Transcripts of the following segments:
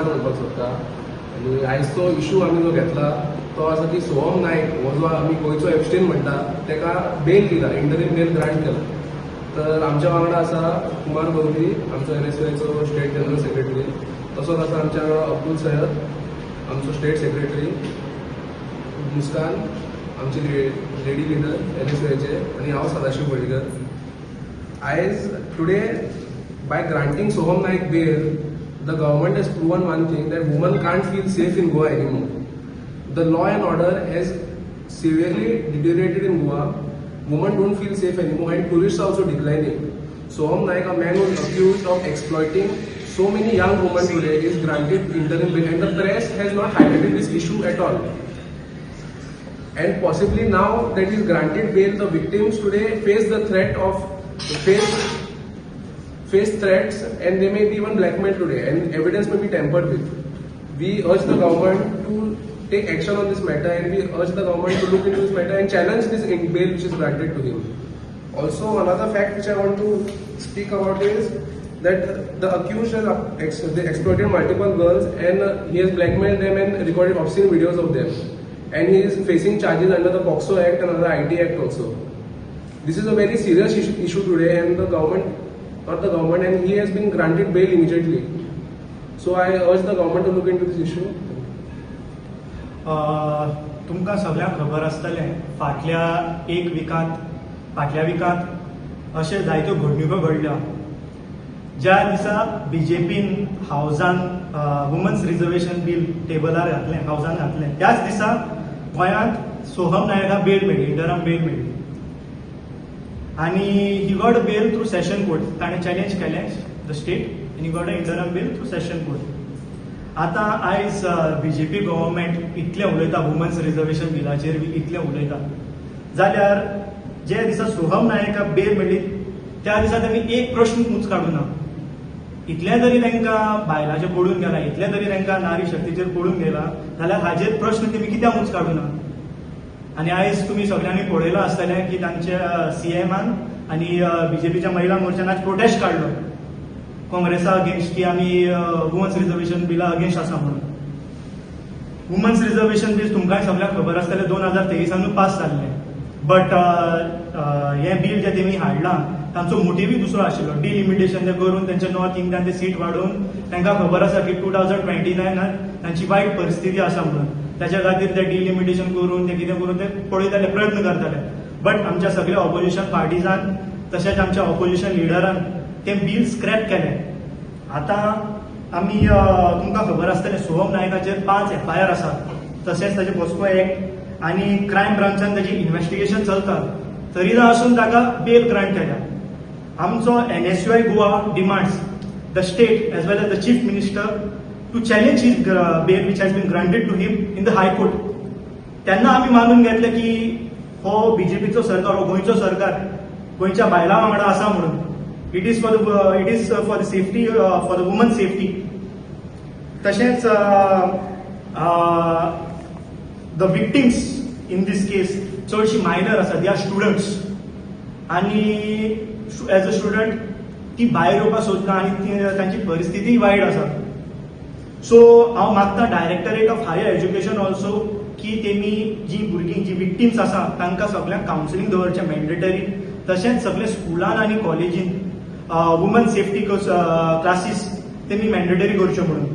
नमस्कार म्हणपाक सोदता. आनी आयजचो इशू आमी जो घेतला तो आसा की सोहम नायक हो जो आमी गोंयचो एबस्टेन म्हणटा ताका बेल दिला, इंटरीम बेल ग्रांट केला. तर आमच्या वांगडा आसा कुमार गवळी, आमचो NSYचो स्टेट जनरल सेक्रेटरी. तसोच आसा आमच्या वांगडा अब्दुल सय्यद, आमचो स्टेट सेक्रेटरी. मुस्कान आमची लेडी लिडर NSYचे, आनी हांव सदाशीव बळीकर. आयज today by granting Soham Naik bail, the government has proven one thing, that women can't feel safe in Goa anymore. The law and order has severely deteriorated in Goa. Women don't feel safe anymore and tourists are also declining. Soham Naik, a man who is accused of exploiting so many young women today, is granted interim bail, and the press has not highlighted this issue at all. And possibly now that he is granted bail, the victims today face the threat of face threats, and they may be even blackmailed today, and evidence may be tampered with. We urge the government to take action on this matter, and we urge the government to look into this matter and challenge this bail which is granted to him. Also, another fact which I want to speak about is that the accused has exploited multiple girls, and he has blackmailed them and recorded obscene videos of them, and he is facing charges under the POCSO Act and under the IT Act also. This is a very serious issue today, and the government, and he has been granted bail immediately. So I urge the government to look into this issue. तुमकां सगळ्यांक खबर आसतलें, फाटल्या विकांत अशे जायत्यो घडणुको घडल्या. ज्या दिसा BJPन हावजान वुमन्स रिजर्वेशन बील टेबलार घातलें, हावजान घातलें, त्याच दिसा गोंयांत सोहम नायकाक बेल मेळ्ळी, इंटरम बेल मेळ्ळी. आणि he got bail through session court. ताणें चॅलेंज केलें द स्टेट, आनी got a interim bail through session court. आतां आयज BJP गव्हर्मेंट इतलें उलयता वुमन्स रिजर्वेशन बिलाचेर बी इतलें उलयता, जाल्यार जे दिसा सोहम नायकाक बेल मेळ्ळी त्या दिसा तांणी एक प्रश्न काडूना. इतलें जरी तांकां बायलांचेर पडून गेला, इतलें जरी तांकां नारी शक्तीचेर पडून गेला, जाल्यार हाजेर प्रश्न तेमी कित्याक काडूना. आणि आयज तुम्ही सगळ्यांनी पळयलां आसतलें की तांच्या CMन आनी BJPच्या महिला मोर्चान आज प्रोटेस्ट काडलो काँग्रेसा अगेन्स्ट, की आमी वुमन्स रिजर्वेशन बिला अगेन्स्ट आसा म्हणून. वुमन्स रिजर्वेशन बील तुमकांय सगळ्यांक खबर आसतलें 2023 पास जाल्लें. बट हें बील जें तेमी हाडलां तांचो मोटिव्हय दुसरो आशिल्लो, डिलिमिटेशन करून तांच्या नॉर्थ इंडियान ते सीट वाडोवन तांकां खबर आसा की 2029 तांची वायट परिस्थिती आसा म्हणून. त्याच्या खातीर ते डिलिमिटेशन करून ते कितें करून ते पळयताले, प्रयत्न करताले. बट आमच्या सगळ्या ऑपोजिशन पार्टीजान तशेंच आमच्या ऑपोजिशन लिडरान तें बील स्क्रॅप केलें. आतां आमी तुमकां खबर आसतलें सोहम नायकाचेर 5 FIR आसात, तशेंच ताचे पॉस्को एक्ट आनी क्रायम ब्रांचान ताची इन्व्हेस्टिगेशन चलता. तरी आसून ताका बेल ग्रांट केल्या. आमचो NSY Goa demands the state as well as the chief minister to challenge his bail which has been granted to him in the High Court. त्यांना आम्ही मानून घेतलं की हो BJPचो सरकार, हो गोंयचो सरकार गोंयच्या बायलां वांगडा आसा म्हणून. It is for the safety, for the woman safety. तशेंच द विक्टिम्स इन दिस केस चडशी मायनर आसा, दे आर स्टुडंट्स, आनी एज अ स्टुडंट ती भायर येवपाक सोदता आनी तांची परिस्थिती वायट आसा. सो हांव मागता directorate of higher education also की तेमी जी भुरगीं, जी विक्टिम्स आसा तांकां सगळ्यांक कावन्सिलींग दवरचें मॅन्डेटरी. तशेंच सगळे स्कुलान आनी कॉलेजीन वुमन सेफ्टी क्लासीस तेमी मॅन्डेटरी करच्यो म्हणून.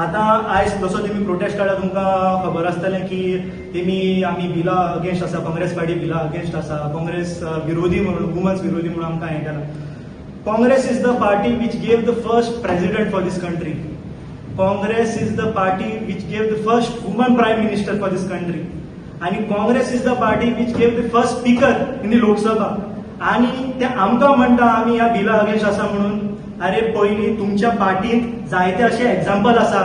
आतां आयज जसो तेमी प्रोटेस्ट काडला तुमकां खबर आसतलें की तेमी आमी बिला अगेन्स्ट आसा, काँग्रेस पार्टी बिला अगेन्स्ट आसा, काँग्रेस विरोधी म्हणून, वुमन्स विरोधी म्हणून आमकां हें केलां. Congress is the party which gave the first president for this country. Congress is the party which gave the first woman prime minister for this country, and Congress is the party which gave the first speaker in the Lok Sabha. आणि ते आमकां म्हणटा आमी ह्या बिला against आसा म्हणून. अरे पयलीं तुमच्या पार्टींत जायते अशे एग्जाम्पल आसा.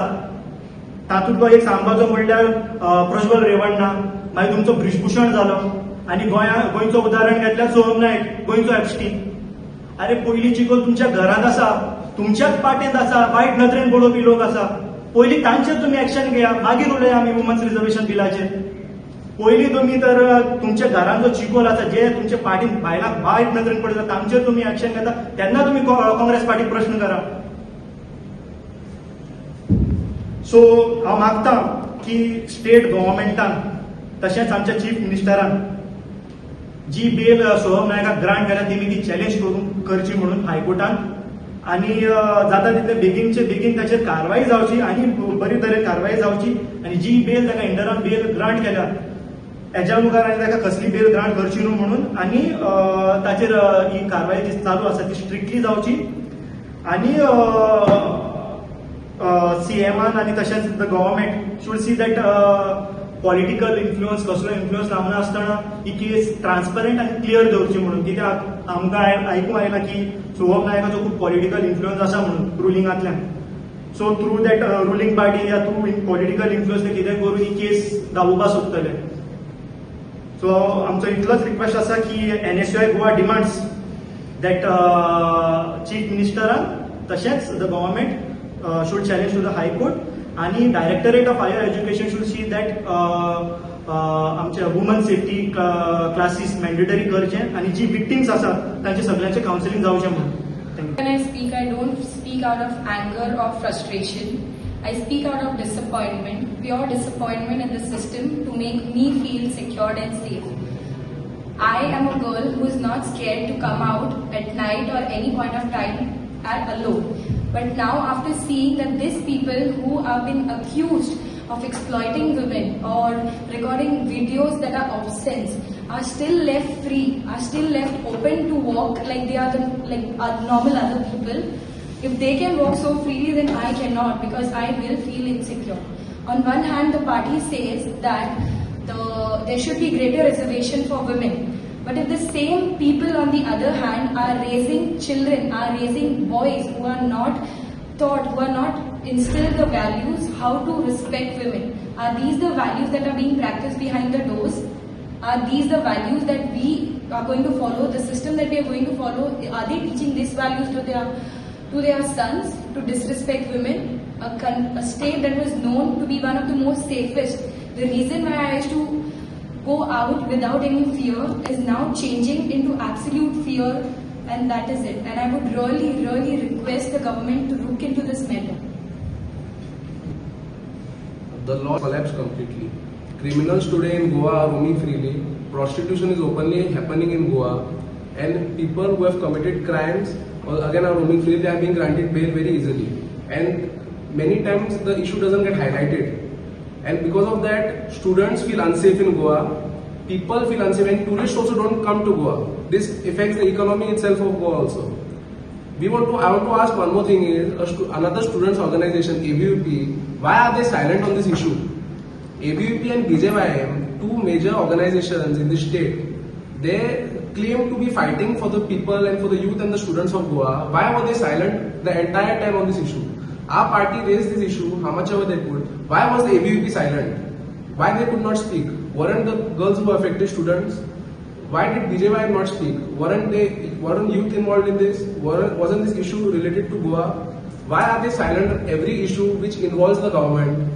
तातूंतलो एक सांगपाचो म्हणल्यार प्रज्वल रेवण्णा, मागीर तुमचो ब्रिजभूषण जालो, आनी गोंयचो उदाहरण घेतल्यार सोहम नायक, गोंयचो एबस्टीन. अरे पयलीं चिखल तुमच्या घरांत आसा, तुमच्याच पार्टींत आसा, वायट नदरेन पळोवपी लोक आसा. पयलीं तांचेर तुमी एक्शन घेया, मागीर उलया आमी वुमन्स रिजर्वेशन बिलाचेर. पयलीं तुमी तर तुमच्या घरान जो चिकोल आसा, जे तुमच्या पार्टीन बायलांक वायट नदरेन पळयता तांचेर तुमी एक्शन घेता, तेन्ना तुमी काँग्रेस पार्टीक प्रश्न करा. सो हांव मागतां की स्टेट गव्हर्मेंटान तशेंच आमच्या चीफ मिनिस्टरान जी बेल सोहम नायकाक ग्रांट केल्या ती ती चॅलेंज करची म्हणून हायकोर्टान आणि जाता तितले बेगीनचे बेगीन ताचेर कारवाई जावची आणि बरे तरेन कारवाई जावची आणि जी बेल ताका इंटराम बेल ग्रांट केल्या हेच्या मुखार आनी ताका कसली बेल ग्रांट करची न्हू म्हणून आणि ताचेर ही कारवाई जी चालू आसा ती स्ट्रिक्टली जावची आणि सीएमान आणि तशेंच the government should see that political influence कसलो इन्फ्लुअन्स लावनासतना ही केस ट्रान्सपरंट आणि क्लियर दवरची म्हणून कित्याक आमकां आयकूंक आयलां की सोहम नायकाचो खूप पॉलिटिकल इन्फ्लुअन्स आसा म्हणून रुलिंगांतल्यान so through that ruling party या थ्रू पॉलिटिकल इन्फ्लुअन्स ते कितें करून ही केस दाबोवपाक सोदतले सो आमचो इतलोच रिक्वेस्ट आसा की NSUI Goa demands that chief मिनिस्टरान तशेंच the government should challenge to the high court आणि directorate of higher education should see that आमच्या वुमन सेफ्टी क्लासीस मॅन्डेटरी करचे आणि जी विक्टिम्स आसात तांचे सगळ्यांचे कावन्सिलिंग जावचें म्हणून. When I speak, I don't speak out of anger or frustration. I speak out of disappointment, pure disappointment in the system to make me feel secured and safe. I am a girl who is not scared to come out at night or any point of time alone. But now after seeing that these people who have been accused of exploiting women or recording videos that are obscene are still left free, are still left open to walk like they are normal other people. If they can walk so freely, then I cannot, because I will feel insecure. On one hand, the party says that there should be greater reservation for women. But if the same people on the other hand are raising children, are raising boys who are not taught, who are not instilled the values how to respect women, are these the values that are being practiced behind the doors? Are these the values that we are going to follow? The system that we are going to follow, are they teaching these values to their sons, to disrespect women? A state that was known to be one of the most safest. The reason why I used to go out without any fear is now changing into absolute fear, and that is it. And I would really, really request the government to look into this matter. The law collapsed completely. Criminals today in Goa are roaming freely. Prostitution is openly happening in Goa, and people who have committed crimes again are roaming freely. They are being granted bail very easily, and many times the issue doesn't get highlighted. And because of that, students feel unsafe in Goa, people feel unsafe, and tourists also don't come to Goa. This affects the economy itself of Goa also. I want to ask one more thing is, another students organization, ABUP, why are they silent on this issue? ABUP and BJYM, two major organizations in the state, they claim to be fighting for the people and for the youth and the students of Goa. Why were they silent the entire time on this issue? Our party raised this issue, how much ever they could. Why was the ABUP silent? Why they could not speak? Weren't the girls who affected students? Why did BJY not speak? Weren't youth involved in this? Wasn't this issue related to Goa? Why are they silent on every issue which involves the government?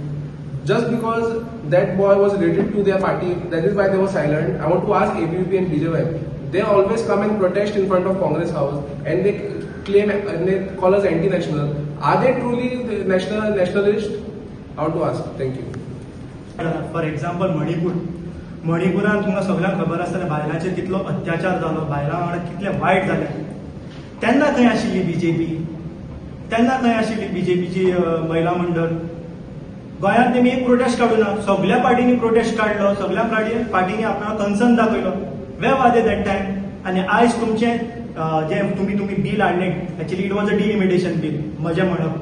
Just because that boy was related to their party, that is why they were silent. I want to ask ABUP and BJY. They always come and protest in front of Congress House, and they claim and they call us anti-national. Are they truly the nationalist? I want to ask. Thank you. For example मणिपुरान तुमकां सगळ्यांक खबर आसतलें बायलांचेर कितलो अत्याचार जालो, बायलां वांगडा कितलें वायट जालें. तेन्ना खंय आशिल्ली बीजेपी, तेन्ना खंय आशिल्ली बीजेपीची महिला मंडळ. गोंयांत तेमी एक प्रोटेस्ट काडूना, सगळ्या पार्टींनी प्रोटेस्ट काडलो, सगळ्या पार्टींनी आपलो कन्सर्न दाखयलो. Where were they that time? आनी आयज तुमचें जे तुमी बील हाडलें, actually it was a delimitation bill, म्हजें म्हणप.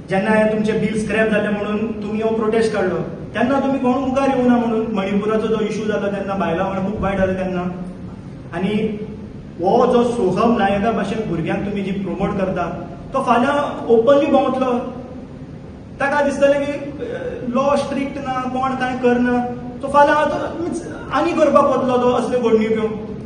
जेन्ना तुमचें बील स्क्रॅप जालें म्हणून तुमी हो प्रोटेस्ट काडलो, तेन्ना तुमी कोण मुखार येवना म्हणून. मणिपुराचो जो इश्यू जालो तेन्ना बायलां वांगडा खूब वायट जालें तेन्ना. आनी हो जो सोहम नायका भाशेन भुरग्यांक तुमी जी प्रमोट करता, तो फाल्यां ओपनली भोंवतलो. ताका दिसतलें की लॉ स्ट्रिक्ट ना, कोण कांय करना, तो फाल्यां आनी करपाक वतलो तो असल्यो घडणुको.